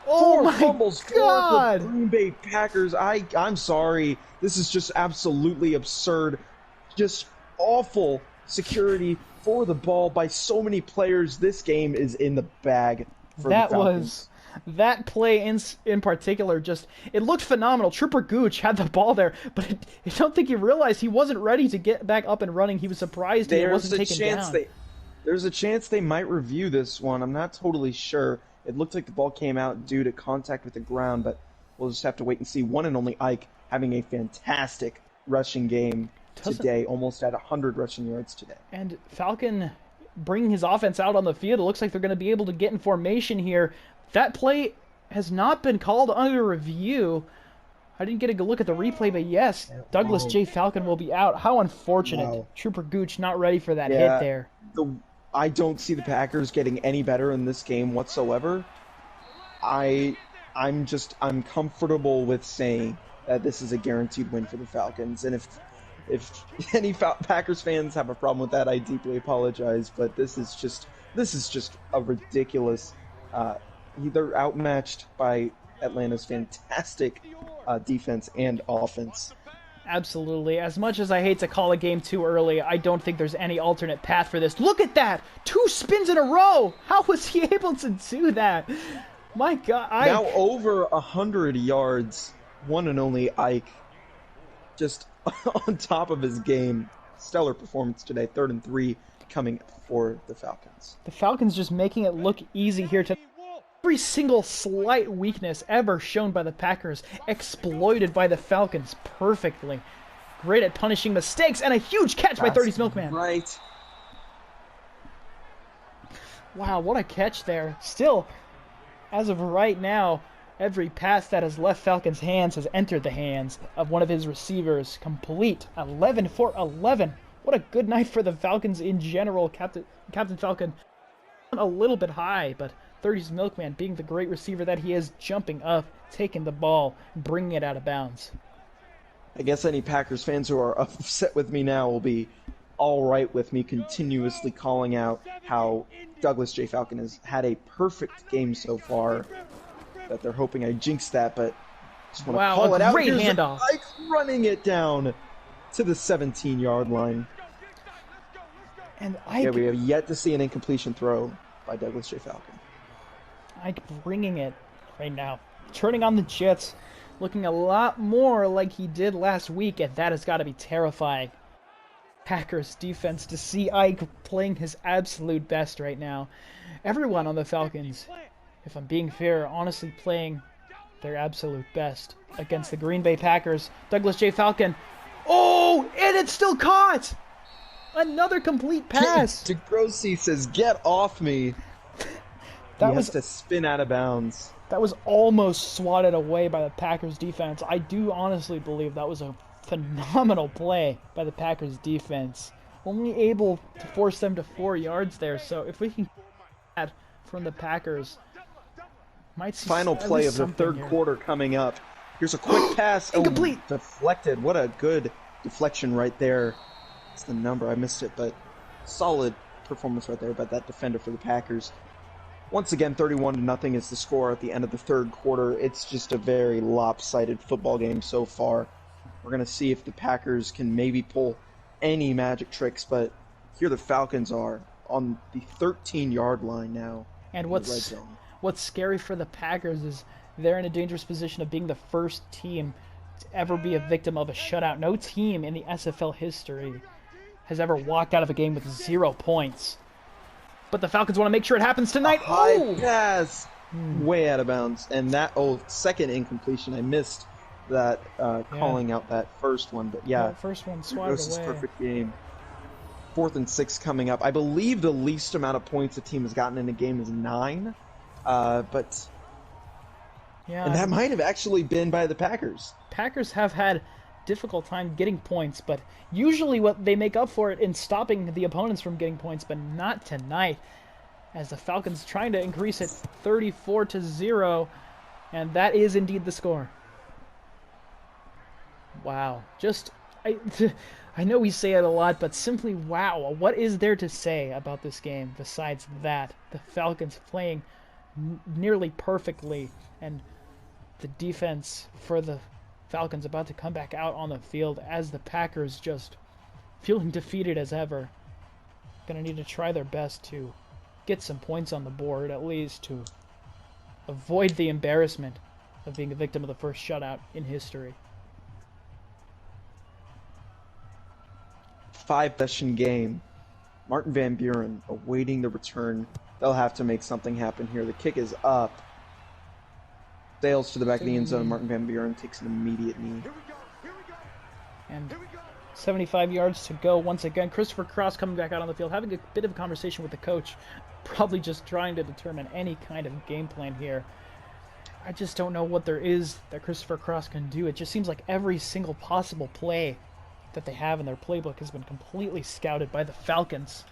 Oh 4 my fumbles God. for the Green Bay Packers. I'm sorry. This is just absolutely absurd. Just awful security for the ball by so many players. This game is in the bag for the Falcons. That play in particular, just, it looked phenomenal. Trooper Gooch had the ball there, but I don't think he realized he wasn't ready to get back up and running. He was surprised he wasn't taken down. There's a chance they might review this one. I'm not totally sure. It looked like the ball came out due to contact with the ground, but we'll just have to wait and see. One and only Ike having a fantastic rushing game today, almost at 100 rushing yards today. And Falcon bringing his offense out on the field. It looks like they're going to be able to get in formation here. That play has not been called under review. I didn't get a good look at the replay, but yes, Douglas J. Falcon will be out. How unfortunate. Wow. Trooper Gooch not ready for that hit there. I don't see the Packers getting any better in this game whatsoever. I'm comfortable with saying that this is a guaranteed win for the Falcons. And if any Packers fans have a problem with that, I deeply apologize. But this is just a ridiculous. They're outmatched by Atlanta's fantastic defense and offense. Absolutely. As much as I hate to call a game too early, I don't think there's any alternate path for this. Look at that! 2 spins in a row! How was he able to do that? My God. Now over 100 yards, one and only Ike. Just on top of his game. Stellar performance today. 3rd and 3 coming for the Falcons. The Falcons just making it look easy here to... Every single slight weakness ever shown by the Packers exploited by the Falcons perfectly. Great at punishing mistakes, and a huge catch by 30's Milkman. Right. Wow, what a catch there. Still, as of right now, every pass that has left Falcons' hands has entered the hands of one of his receivers. Complete. 11 for 11. What a good night for the Falcons in general. Captain Falcon a little bit high, but 30's Milkman, being the great receiver that he is, jumping up, taking the ball, bringing it out of bounds. I guess any Packers fans who are upset with me now will be all right with me continuously calling out how Douglas J. Falcon has had a perfect game so far, that they're hoping I jinx that, but just want to call it out. Great handoff. Ike running it down to the 17-yard line. And Ike, we have yet to see an incompletion throw by Douglas J. Falcon. Ike bringing it right now. Turning on the Jets, looking a lot more like he did last week, and that has got to be terrifying. Packers defense to see Ike playing his absolute best right now. Everyone on the Falcons, if I'm being fair, honestly playing their absolute best against the Green Bay Packers. Douglas J. Falcon. Oh, and it's still caught! Another complete pass. DeGrossi says, "Get off me." That He was has to spin out of bounds. That was almost swatted away by the Packers defense. I do honestly believe that was a phenomenal play by the Packers defense. Only able to force them to 4 yards there. So if we can get that from the Packers, might see Final at play least of the something third here. quarter coming up. Here's a quick pass. Incomplete. Oh, deflected. What a good deflection right there. It's the number. I missed it, but solid performance right there by that defender for the Packers. Once again, 31-0 is the score at the end of the third quarter. It's just a very lopsided football game so far. We're going to see if the Packers can maybe pull any magic tricks, but here the Falcons are on the 13-yard line now. And in the red zone. what's scary for the Packers is they're in a dangerous position of being the first team to ever be a victim of a shutout. No team in the SFL history has ever walked out of a game with 0 points. But the Falcons want to make sure it happens tonight. High pass, way out of bounds. And that second incompletion, I missed that calling out that first one. But yeah, That first one swatted this is away. perfect game. 4th and 6 coming up. I believe the least amount of points a team has gotten in a game is 9. But Yeah, and that might have actually been by the Packers. Packers have had difficult time getting points, but usually what they make up for it in stopping the opponents from getting points, but not tonight, as the Falcons trying to increase it 34-0, and that is indeed the score. Wow, I know we say it a lot, but simply wow. What is there to say about this game besides that? The Falcons playing nearly perfectly, and the defense for the Falcons about to come back out on the field as the Packers just feeling defeated as ever. Gonna need to try their best to get some points on the board, at least to avoid the embarrassment of being a victim of the first shutout in history. 5-possession game. Martin Van Buren awaiting the return. They'll have to make something happen here. The kick is up. Sails to the back of the end zone. Martin Van Buren takes an immediate knee. And 75 yards to go once again. Christopher Cross coming back out on the field, having a bit of a conversation with the coach, probably just trying to determine any kind of game plan here. I just don't know what there is that Christopher Cross can do. It just seems like every single possible play that they have in their playbook has been completely scouted by the Falcons.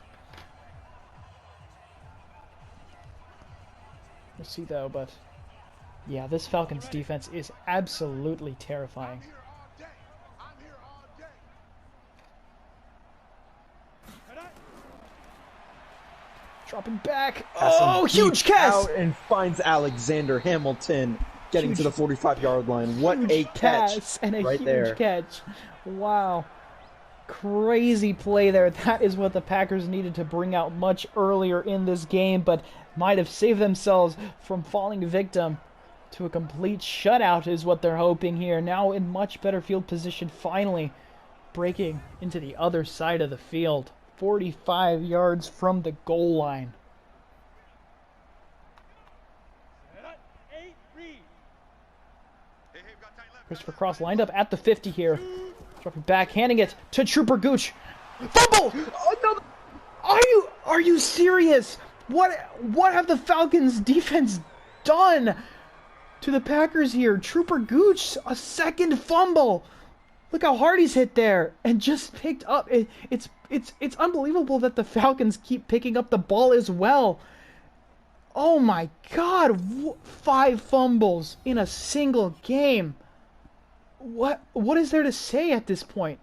We'll see though, but yeah, this Falcons defense is absolutely terrifying. Dropping back. Oh, huge catch! Out and finds Alexander Hamilton getting Huge- to the 45-yard line. What a catch Pass and a right huge there. catch. Wow. Crazy play there. That is what the Packers needed to bring out much earlier in this game, but might have saved themselves from falling victim to a complete shutout is what they're hoping here. Now in much better field position, finally breaking into the other side of the field. 45 yards from the goal line. Christopher Cross lined up at the 50 here. Dropping back, handing it to Trooper Gooch. Fumble! Oh, no. Are you serious? What have the Falcons defense done to the Packers here? Trooper Gooch, a second fumble. Look how hard he's hit there and just picked up. It's unbelievable that the Falcons keep picking up the ball as well. Oh my God, 5 fumbles in a single game. What is there to say at this point?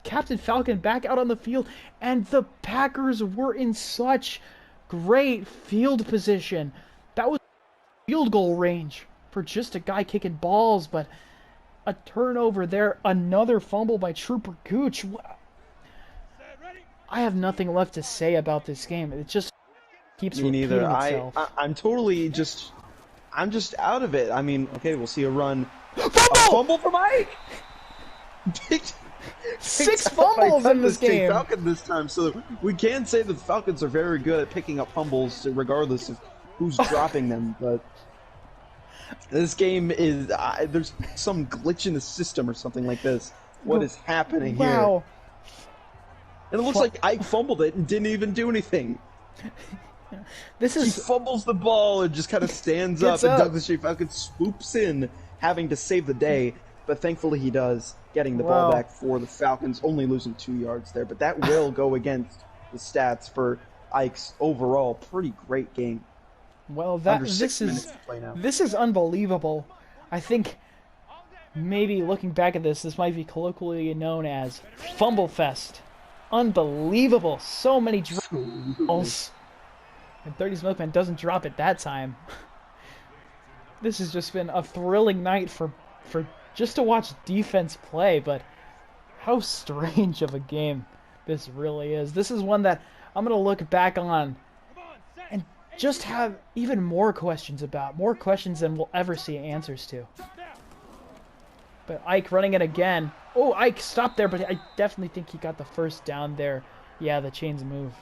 Captain Falcon back out on the field, and the Packers were in such great field position. That was field goal range for just a guy kicking balls, but a turnover there, another fumble by Trooper Gooch. I have nothing left to say about this game. It just keeps Me repeating neither. itself. I'm totally just... I'm just out of it. I mean, okay, we'll see a run. Fumble! A fumble for Mike! 6 fumbles in this game. Falcon this time, so we can say that the Falcons are very good at picking up fumbles, regardless of who's dropping them. But this game is there's some glitch in the system or something like this. What is happening here? Wow. And it looks like Ike fumbled it and didn't even do anything. This He is fumbles the ball and just kind of stands Gets up, and up. Douglas J. Falcon swoops in, having to save the day. But thankfully he does, getting the ball Wow. back for the Falcons, only losing 2 yards there. But that will go against the stats for Ike's overall pretty great game. Well, Under 6 minutes to play now. this is unbelievable. I think maybe looking back at this might be colloquially known as Fumble Fest. Unbelievable. So many drops. And 30's Milkman doesn't drop it that time. This has just been a thrilling night for just to watch defense play, but how strange of a game this really is. This is one that I'm going to look back on and just have even more questions about. More questions than we'll ever see answers to. But Ike running it again. Oh, Ike stopped there, but I definitely think he got the first down there. Yeah, the chains move.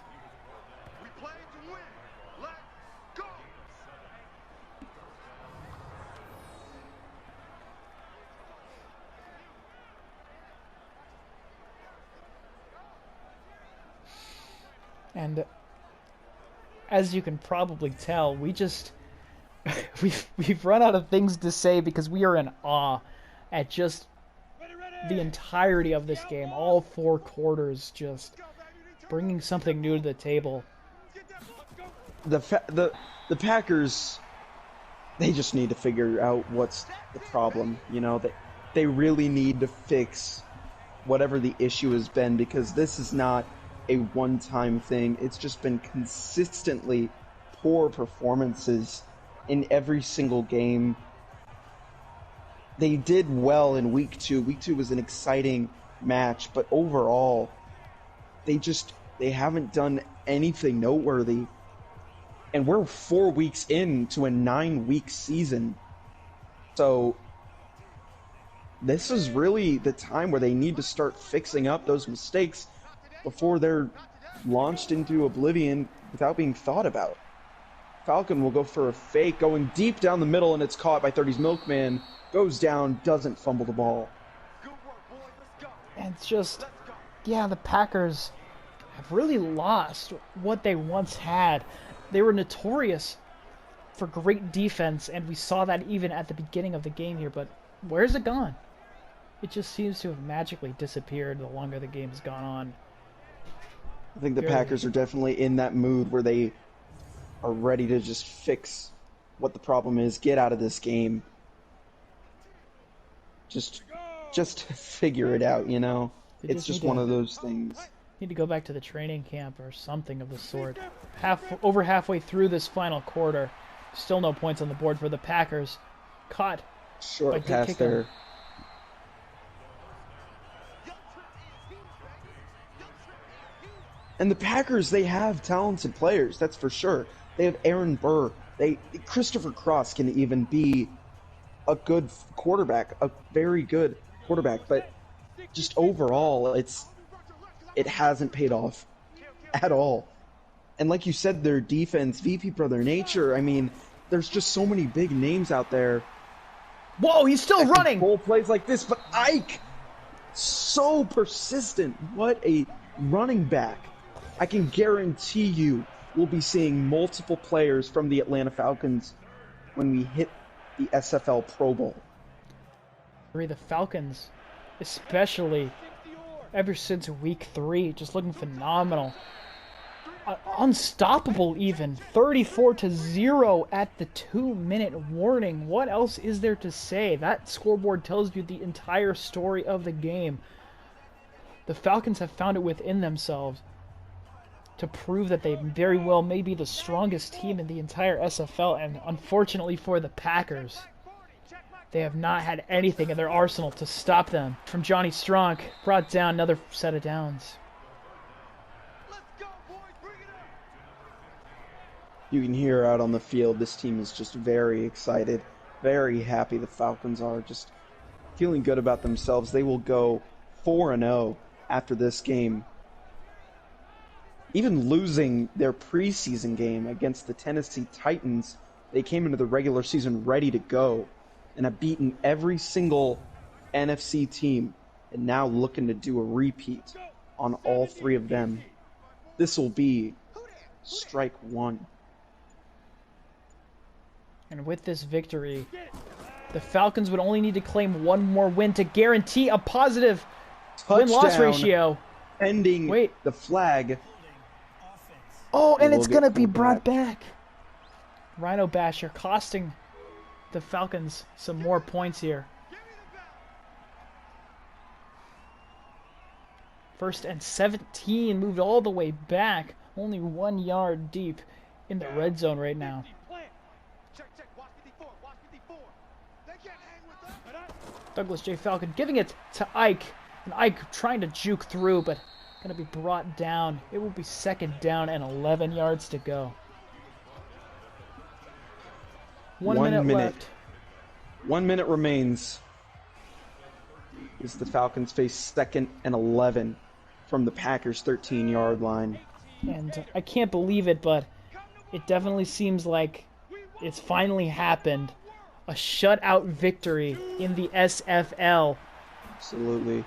And as you can probably tell, we just we've run out of things to say because we are in awe at just the entirety of this game. All 4 quarters just bringing something new to the table. The Packers, they just need to figure out what's the problem. You know, they really need to fix whatever the issue has been, because this is not a one-time thing. It's just been consistently poor performances in every single game. They did well in week 2. Week 2 was an exciting match, but overall, they haven't done anything noteworthy. And we're 4 weeks into a 9-week season. So this is really the time where they need to start fixing up those mistakes before they're launched into oblivion without being thought about. Falcon will go for a fake, going deep down the middle, and it's caught by 30's Milkman. Goes down, doesn't fumble the ball. And it's just, yeah, the Packers have really lost what they once had. They were notorious for great defense, and we saw that even at the beginning of the game here, but where's it gone? It just seems to have magically disappeared the longer the game's gone on. I think the Packers are definitely in that mood where they are ready to just fix what the problem is, get out of this game. Just figure it out, you know? It's just one of those things. Need to go back to the training camp or something of the sort. Over halfway through this final quarter, still no points on the board for the Packers. Caught. Short pass there. And the Packers, they have talented players, that's for sure. They have Aaron Burr. Christopher Cross can even be a good quarterback, a very good quarterback, but just overall, it hasn't paid off at all. And like you said, their defense, VP Brother Nature, I mean, there's just so many big names out there. Whoa, he's still running! Full plays like this, but Ike, so persistent. What a running back. I can guarantee you we'll be seeing multiple players from the Atlanta Falcons when we hit the SFL Pro Bowl. The Falcons, especially ever since week 3, just looking phenomenal. Unstoppable even. 34-0 at the 2-minute warning. What else is there to say? That scoreboard tells you the entire story of the game. The Falcons have found it within themselves to prove that they very well may be the strongest team in the entire SFL, and unfortunately for the Packers, they have not had anything in their arsenal to stop them. From Johnny Strong, brought down, another set of downs. You can hear out on the field, this team is just very excited, very happy. The Falcons are just feeling good about themselves. They will go 4-0 after this game. Even losing their preseason game against the Tennessee Titans, they came into the regular season ready to go and have beaten every single NFC team, and now looking to do a repeat on all 3 of them. This will be strike 1 And with this victory, the Falcons would only need to claim one more win to guarantee a positive win-loss ratio. Ending Wait. the flag. Oh, and It it's will going to get be pulled brought back. Rhino Basher costing the Falcons some more points here. 1st and 17, moved all the way back. Only 1 yard deep in the red zone right now. Douglas J. Falcon giving it to Ike. And Ike trying to juke through, but going to be brought down. It will be 2nd down and 11 yards to go. 1 minute left. 1 minute remains. As the Falcons face 2nd and 11 from the Packers' 13-yard line. And I can't believe it, but it definitely seems like it's finally happened. A shutout victory in the SFL. Absolutely.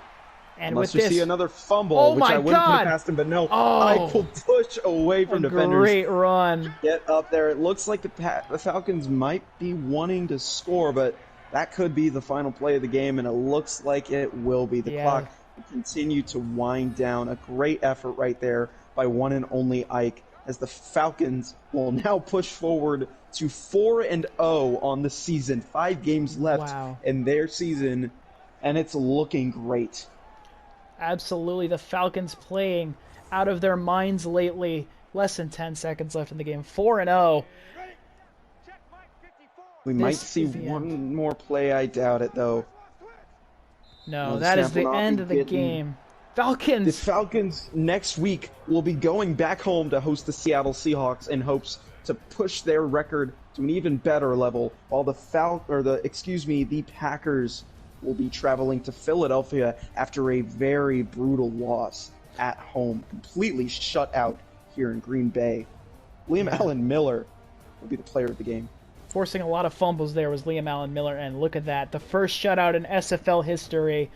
And Unless with you this, see another fumble, oh which my I wouldn't put God! it past him, but no, Oh, I will push away from a defenders. great run. Get up there. It looks like the Falcons might be wanting to score, but that could be the final play of the game, and it looks like it will be. The clock will continue to wind down. A great effort right there by one and only Ike, as the Falcons will now push forward to 4-0 on the season. 5 games left in their season, and it's looking great. Absolutely, the Falcons playing out of their minds lately. Less than 10 seconds left in the game. 4-0. We might see one more play. I doubt it, though. No, that is the end of the game. Falcons! The Falcons next week will be going back home to host the Seattle Seahawks in hopes to push their record to an even better level, while the Packers will be traveling to Philadelphia after a very brutal loss at home, completely shut out here in Green Bay. Liam Allen Miller will be the player of the game. Forcing a lot of fumbles there was Liam Allen Miller, and look at that. The first shutout in SFL history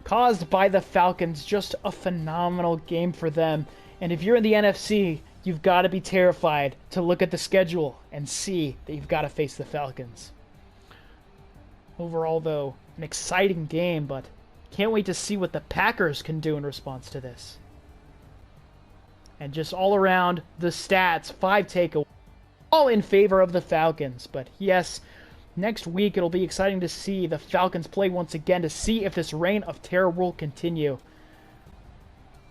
caused by the Falcons. Just a phenomenal game for them. And if you're in the NFC, you've got to be terrified to look at the schedule and see that you've got to face the Falcons. Overall, though, an exciting game, but can't wait to see what the Packers can do in response to this. And just all around, the stats, 5 takeaways, all in favor of the Falcons. But yes, next week it'll be exciting to see the Falcons play once again to see if this reign of terror will continue.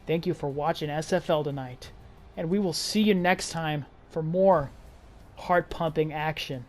Thank you for watching SFL tonight, and we will see you next time for more heart-pumping action.